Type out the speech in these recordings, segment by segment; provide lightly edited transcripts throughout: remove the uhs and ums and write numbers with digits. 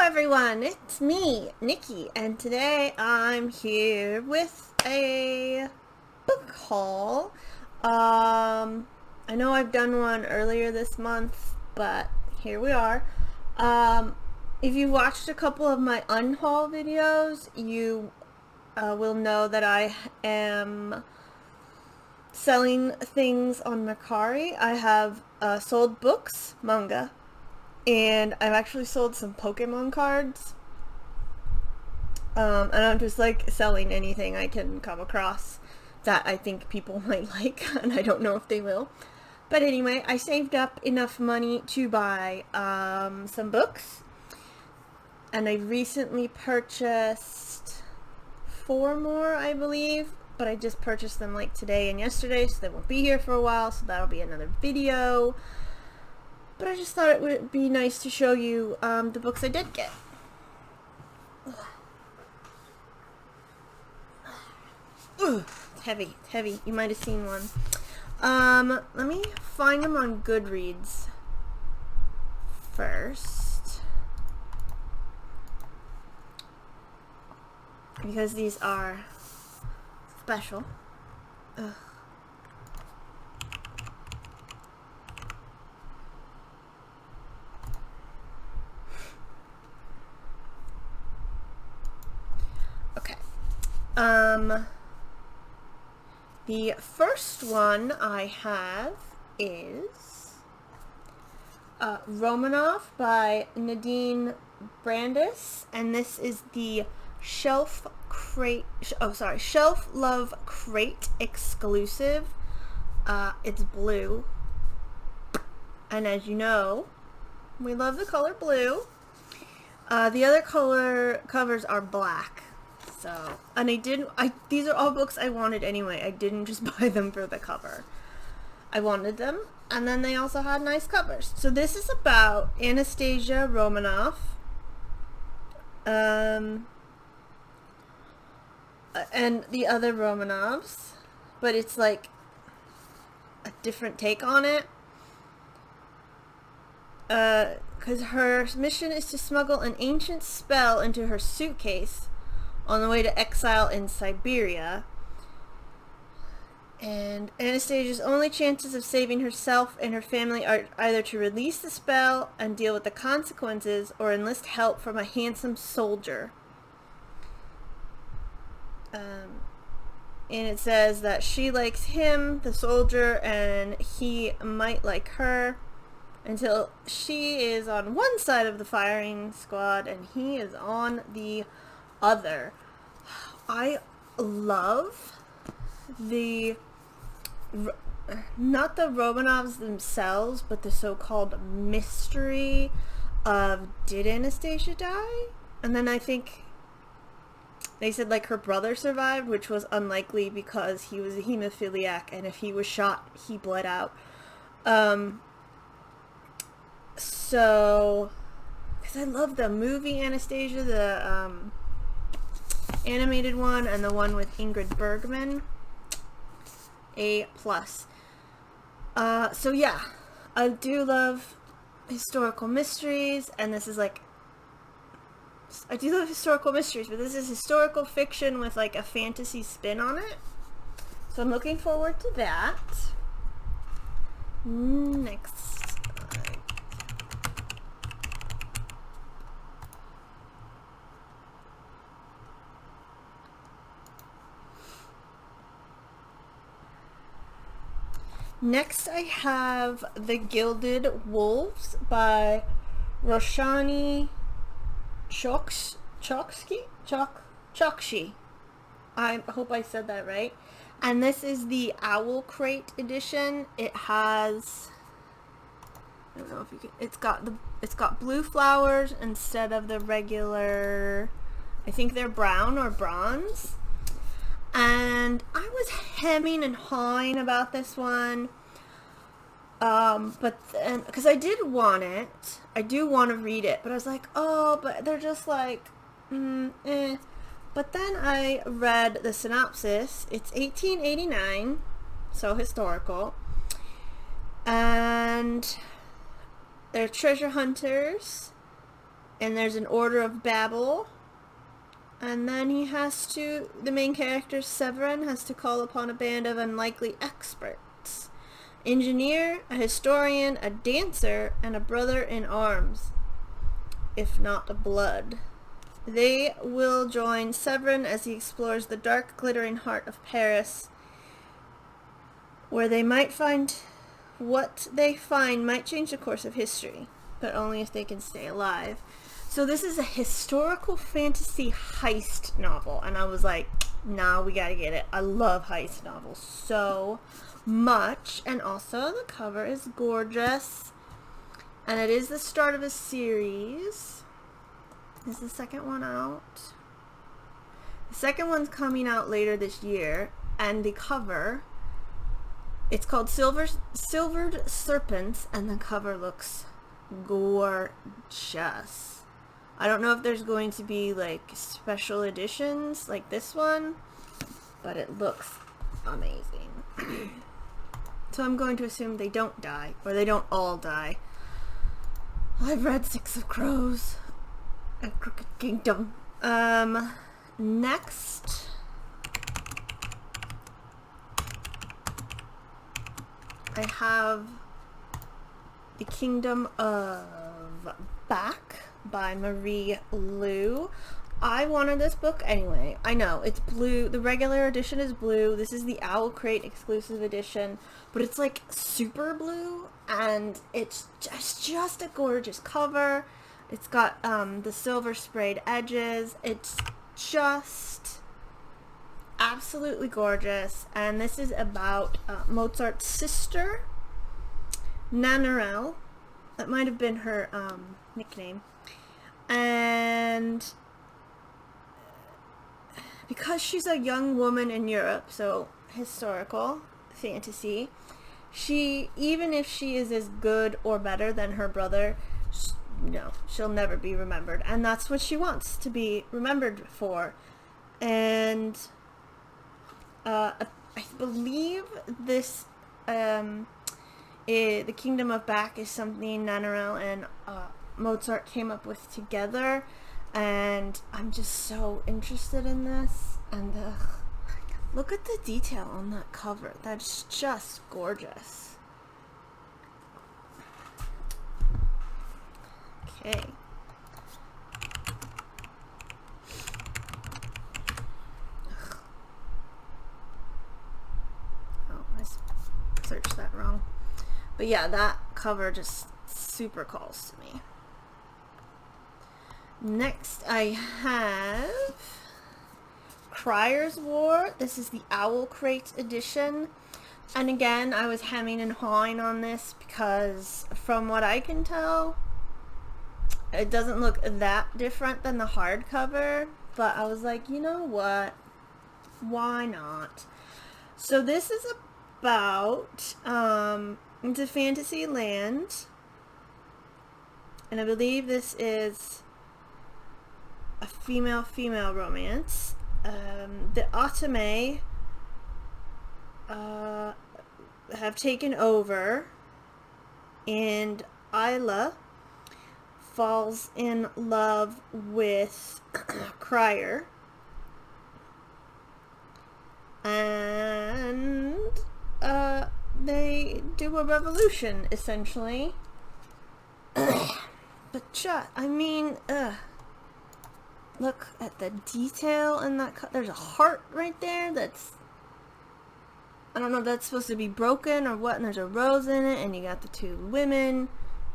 everyone, it's me, Nikki, and today I'm here with a book haul. I know I've done one earlier this month, but here we are. If you watched a couple of my unhaul videos, you will know that I am selling things on Mercari. I have sold books, manga, and I've actually sold some Pokemon cards. And I'm just like selling anything I can come across that I think people might like, and I don't know if they will. But anyway, I saved up enough money to buy some books, and I recently purchased 4 more, I believe, but I just purchased them like today and yesterday, so they won't be here for a while, so that'll be another video. But I just thought it would be nice to show you the books I did get. Ugh, it's heavy, it's heavy. You might have seen one. Let me find them on Goodreads first, because these are special. Ugh. Okay. The first one I have is Romanov by Nadine Brandis, and this is the Shelf Love Crate exclusive. It's blue, and as you know, we love the color blue. The other color covers are black. So, and these are all books I wanted anyway. I didn't just buy them for the cover. I wanted them, and then they also had nice covers. So this is about Anastasia Romanov. And the other Romanovs, but it's like a different take on it. Because her mission is to smuggle an ancient spell into her suitcase on the way to exile in Siberia. And Anastasia's only chances of saving herself and her family are either to release the spell and deal with the consequences, or enlist help from a handsome soldier. And it says that she likes him, the soldier, and he might like her, until she is on one side of the firing squad and he is on the other. I love not the Romanovs themselves, but the so-called mystery of, did Anastasia die? And then I think they said like her brother survived, which was unlikely because he was a hemophiliac, and if he was shot, he bled out. So, because I love the movie Anastasia, the animated one, and the one with Ingrid Bergman. A+. So yeah, I do love historical mysteries, and this is like, I do love historical mysteries, but this is historical fiction with like a fantasy spin on it. So I'm looking forward to that. Next. Next I have The Gilded Wolves by Roshani Chokshi. I hope I said that right. And this is the Owl Crate edition. It has, I don't know if you can, it's got blue flowers instead of the regular, I think they're brown or bronze. And I was hemming and hawing about this one, but then, because I do want to read it, but I was like, oh, but they're just like, But then I read the synopsis. It's 1889, so historical, and they're treasure hunters, and there's an Order of Babel. And then the main character, Severin, has to call upon a band of unlikely experts. Engineer, a historian, a dancer, and a brother in arms, if not a blood. They will join Severin as he explores the dark, glittering heart of Paris, where they might find what they find might change the course of history, but only if they can stay alive. So this is a historical fantasy heist novel, and I was like, nah, we gotta get it. I love heist novels so much, and also the cover is gorgeous, and it is the start of a series. Is the second one out? The second one's coming out later this year, and the cover, it's called Silvered Serpents, and the cover looks gorgeous. I don't know if there's going to be like special editions like this one, but it looks amazing. So I'm going to assume they don't die, or they don't all die. I've read Six of Crows and Crooked Kingdom. Next, I have The Kingdom of Back by Marie Lu. I wanted this book anyway. I know it's blue. The regular edition is blue. This is the Owl Crate exclusive edition, but it's like super blue, and it's just a gorgeous cover. It's got the silver sprayed edges. It's just absolutely gorgeous, and this is about Mozart's sister, Nannerl. That might have been her nickname. And because she's a young woman in Europe, so historical fantasy, even if she is as good or better than her brother, she'll never be remembered. And that's what she wants to be remembered for. And I believe this, The Kingdom of Back is something Nannerl and Mozart came up with together, and I'm just so interested in this. And look at the detail on that cover. That's just gorgeous. Okay. Oh, I searched that wrong. But yeah, that cover just super calls to me. Next, I have Criers War. This is the Owl Crate edition. And again, I was hemming and hawing on this because from what I can tell, it doesn't look that different than the hardcover. But I was like, you know what? Why not? So this is about into fantasy land, and I believe this is a female romance. The Otome have taken over, and Isla falls in love with Crier, and they do a revolution, essentially. But look at the detail in that. There's a heart right there that's, I don't know if that's supposed to be broken or what, and there's a rose in it, and you got the two women.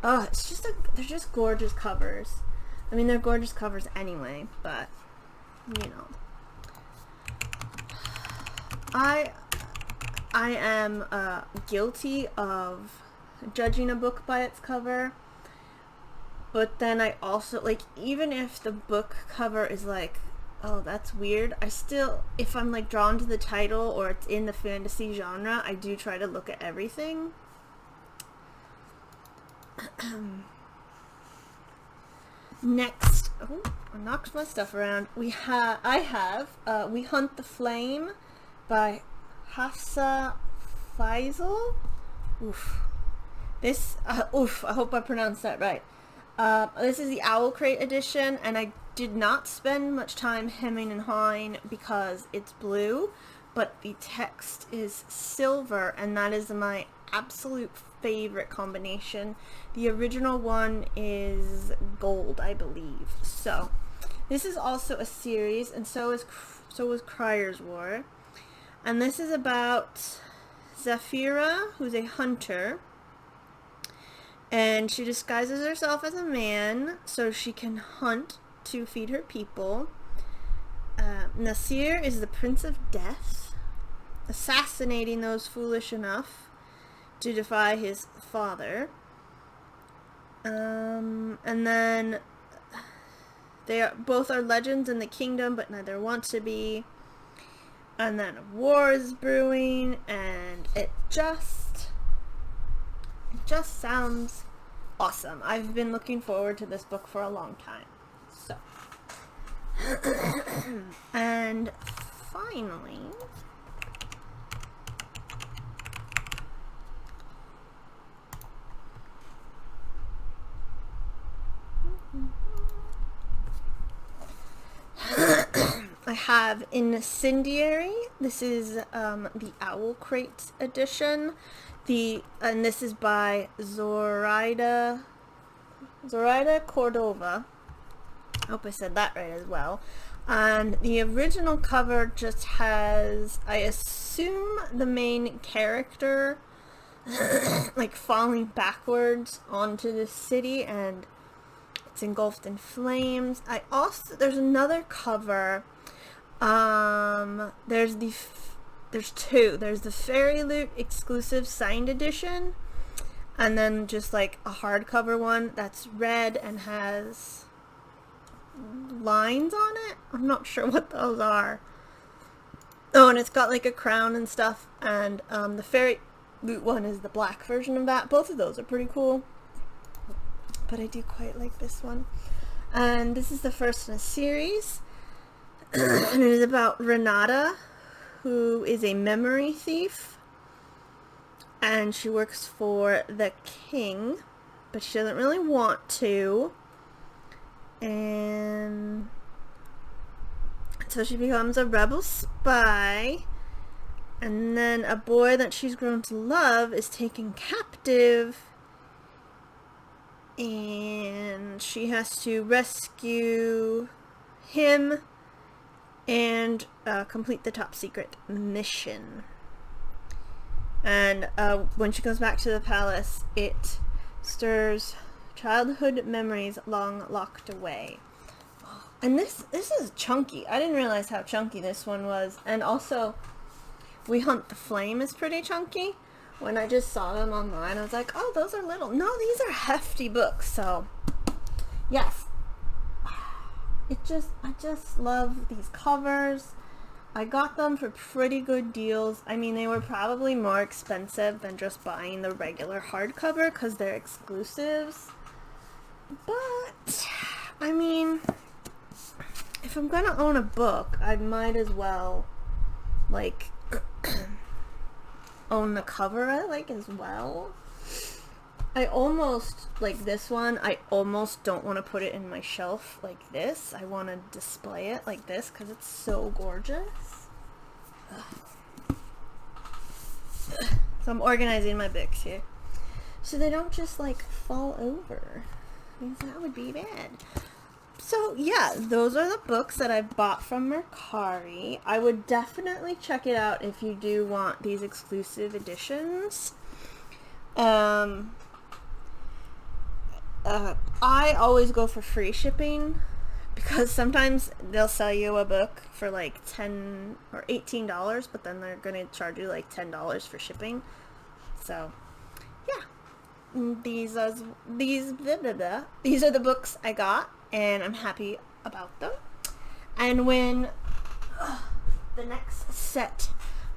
Oh, they're just gorgeous covers. I mean, they're gorgeous covers anyway, but, you know. I am guilty of judging a book by its cover, but then I also, like, even if the book cover is like, oh, that's weird, I still, if I'm like drawn to the title or it's in the fantasy genre, I do try to look at everything. Next, oh, I knocked my stuff around. I have We Hunt the Flame by Hafsa Faisal. Oof. I hope I pronounced that right. This is the Owl Crate edition, and I did not spend much time hemming and hawing because it's blue, but the text is silver, and that is my absolute favorite combination. The original one is gold, I believe. So this is also a series, and so was Criers War. And this is about Zafira, who's a hunter, and she disguises herself as a man so she can hunt to feed her people. Nasir is the Prince of Death, assassinating those foolish enough to defy his father. And then both are legends in the kingdom, but neither want to be. And then a war is brewing, and it just sounds awesome. I've been looking forward to this book for a long time. So, and finally, I have Incendiary. This is the Owl Crate edition. And this is by Zoraida Cordova. I hope I said that right as well. And the original cover just has, I assume, the main character like falling backwards onto the city, and it's engulfed in flames. There's another cover. There's two. There's the Fairy Loot exclusive signed edition, and then just like a hardcover one that's red and has lines on it. I'm not sure what those are. Oh, and it's got like a crown and stuff, and the Fairy Loot one is the black version of that. Both of those are pretty cool, but I do quite like this one. And this is the first in a series, and it is about Renata, who is a memory thief, and she works for the king, but she doesn't really want to, and so she becomes a rebel spy, and then a boy that she's grown to love is taken captive, and she has to rescue him and complete the top secret mission. And when she goes back to the palace, it stirs childhood memories long locked away. And this is chunky. I didn't realize how chunky this one was. And also, We Hunt the Flame is pretty chunky. When I just saw them online, I was like, oh, those are little. No, these are hefty books. So yes, I just love these covers. I got them for pretty good deals. I mean, they were probably more expensive than just buying the regular hardcover because they're exclusives. But, I mean, if I'm gonna own a book, I might as well, like, own the cover I like as well. I almost, like this one, I almost don't want to put it in my shelf like this. I want to display it like this because it's so gorgeous. Ugh. So I'm organizing my books here, so they don't just like fall over, because that would be bad. So yeah, those are the books that I bought from Mercari. I would definitely check it out if you do want these exclusive editions. I always go for free shipping, because sometimes they'll sell you a book for like $10 or $18, but then they're going to charge you like $10 for shipping. So yeah, these are the books I got, and I'm happy about them. And when the next set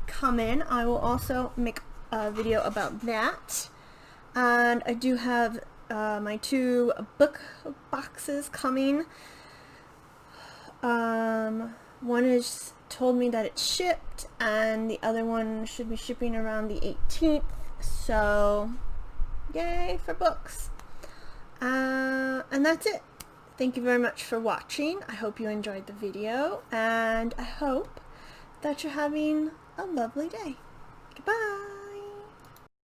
come in, I will also make a video about that. And I do have my 2 book boxes coming. One is told me that it's shipped, and the other one should be shipping around the 18th. So yay for books. And that's it. Thank you very much for watching. I hope you enjoyed the video, and I hope that you're having a lovely day. Goodbye.